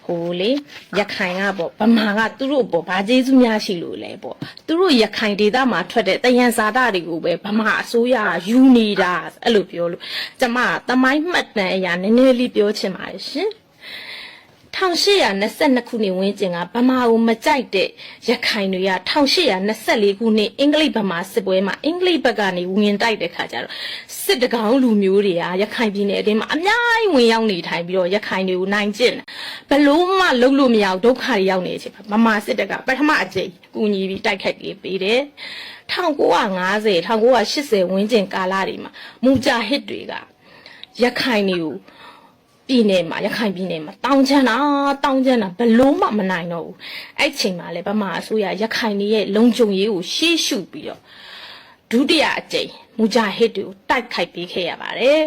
ဟိုလေရခိုင်ကပေါ့ဗမာကသူတို့ပေါ့ဘာကျေးဇူးများရှိလို့လဲပေါ့သူတို့ရခိုင်ဒေသမှာထွက်တဲ့တယံဇာတတွေကိုပဲဗမာအစိုးရယူနေတာအဲ့လိုပြောလို့ကျမသမိုင်းမှတ်တမ်းအရာနည်းနည်းလေးပြောချင်ပါတယ်ရှင်1822ခုနှစ်ဝန်းကျင်ကဗမာကိုမကြိုက်တဲ့ရခိုင်တွေက1824ခုနှစ်အင်္ဂလိပ်ဗမာစစ်ပွဲမှာအင်္ဂလိပ်ဘက်ကနေဝင်တိုက်တဲ့ခါကျတော့စစ်တကောင်လူမျိုးတွေကရခိုင်ပြည်နယ်အတွင်းမှာအများကြီးဝင်ရောက်နေထိုင်ပြီးတော့ရခိုင်တွေကိုနိုင်ကျင့်ဘလို့မှလုံးလို့မရအောင်ဒုက္ခတွေရောက်နေချင်ဗမာစစ်တပ်ကပထမအကြိမ်ကူညီပြီးတိုက်ခိုက်ပေးတယ်1950 1980ဝန်းကျင်ကာလတွေမှာမူဂျာဟစ်တွေကရခိုင်တွေကိုပြည်နယ်မှာရခိုင်ပြည်နယ်မှာတောင်းချမ်းတာဘလို့မှမနိုင်တော့ဘူးအဲ့ချိန်မှာလေဗမာအစိုးရရခိုင်တွေရဲ့လုံခြုံရေးကိုရှေ့ရှုပြီးတော့ဒုတိယအကြိမ်မူဂျာဟစ်တွေကိုတိုက်ခိုက်ပေးခဲ့ရပါတယ်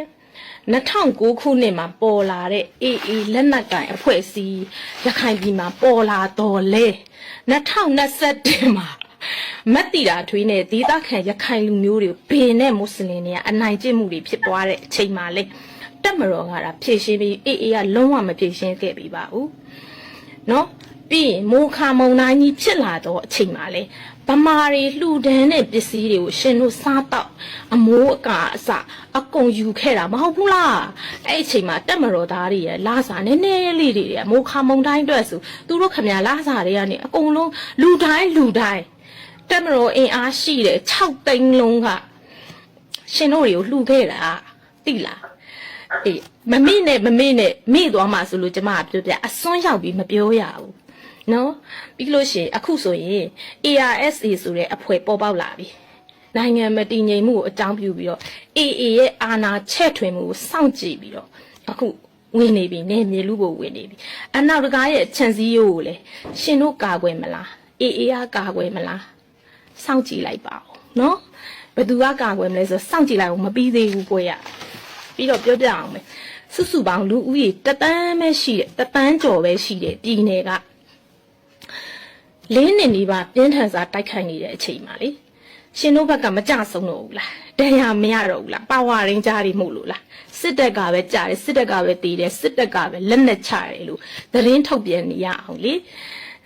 2009ခုနှစ်မှာပေါ်လာတဲ့ AA လက်နက်ကိုင်အဖွဲ့အစည်းရခိုင်ပြည်မှာပေါ်လာတော့လေ2021မှာမတ်တီတာထွေးနဲ့ဒေသခံရခိုင်လူမျိုးတွေဘေနဲ့မွတ်စလင်တွေကအနိုင်ကျင့်မှုတွေဖြစ်ပွားတဲ့အချိန်မှာလေတက်မတော်ကဖြည့်ရှင်းပြီးAAကလုံးဝမဖြည့်ရှင်းခဲ့ပြီပါဘူးเนาะပြီးရင်မိုးခါမုံတိုင်းကြီးဖြစ်လာတော့အချိန်မှာလေဗမာတွေလှူဒန်းတဲ့ပစ္စည်းတွေကိုရှင်တို့စားတော့အမိုးအကာအစအကုန်ယူခဲ့တာမဟုတ်ဘူးလားအဲ့အချိန်မှာတက်မတော်သားတွေရဲ့လာစာနည်းနည်းလေးတွေမိုးခါမုံတိုင်းအတွက်ဆိုသူတို့ခမညာလာစာတွေကနေအကုန်လုံးလူတိုင်းတက်မတော်အင်အားရှိတယ်6သိန်းလုံးကရှင်တို့တွေကိုလှူခဲ့တာသိလားအေးမမေ့နဲ့မိသွားမှာဆိုလို့ကျမကပြောပြအစွန်းရောက်ပြီးမပြောရဘူးနော်ပြီးလို့ရှိရင်အခုဆိုရင် ARSA ဆိုတဲ့အဖွဲ့ပေါ်ပေါက်လာပြီနိုင်ငံမတည်ငြိမ်မှုကိုအကြောင်းပြုပြီးတော့ AA ရဲ့အာဏာချဲ့ထွင်မှုကိုစောင့်ကြည့်ပြီးတော့အခုဝင်နေပြီနေမြေလူကိုဝင်နေပြီအနောက်တကားရဲ့ခြံစည်းရိုးကိုလေရှင်တို့ကာကွယ်မလား AA ကကာကွယ်မလားစောင့်ကြည့်လိုက်ပါဦးနော်ဘယ်သူကကာကွယ်မလဲဆိုစောင့်ကြည့်လိုက်အောင်မပြီးသေးဘူးကိုရပြီးတော့ပြောပြအောင်မယ်စုစုပေါင်းလူဦးရေတသန်းပဲရှိတယ်တသန်းကျော်ပဲရှိတယ်ပြည်နယ်က4နှစ်နေပါပြင်းထန်စွာတိုက်ခိုက်နေတဲ့အချိန်မှာလေရှင်တို့ဘက်ကမကြဆုံးတော့ဘူးလားဒဏ်ရာမရတော့ဘူးလားပါဝါရင်းကြားတွေမို့လို့လားစစ်တပ်ကပဲကြားတယ်စစ်တပ်ကပဲတီးတယ်စစ်တပ်ကပဲလက်နက်ချတယ်လို့သတင်းထုတ်ပြန်နေရအောင်လေ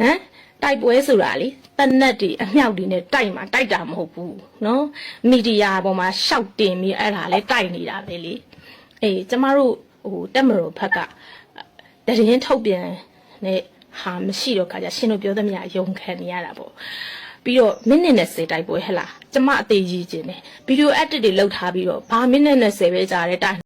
ဟမ်တိုက်ပွဲဆိုတာလေတနက်တွေအမြောက်တွေနဲ့တိုက်တာမဟုတ်ဘူးနော်မီဒီယာပေါ်မှာရှောက်တင်ပြီးအဲ့ဒါလေတိုက်နေတာပဲလေအေးကျမတို့ဟိုတက်မတော်ဘက်ကသတင်းထုတ်ပြန်နေဟာမရှိတော့ခါကျရှင်တို့ပြောသမျှယုံခံနေရတာပေါ့ပြီးတော့မိနစ်20တိုက်ပွဲဟဲ့လားကျမအသေးကြီးခြင်းတယ်ဗီဒီယိုအက်တစ်တွေလောက်ထားပြီးတော့ဘာမိနစ်20ပဲကြာတဲ့တိုင်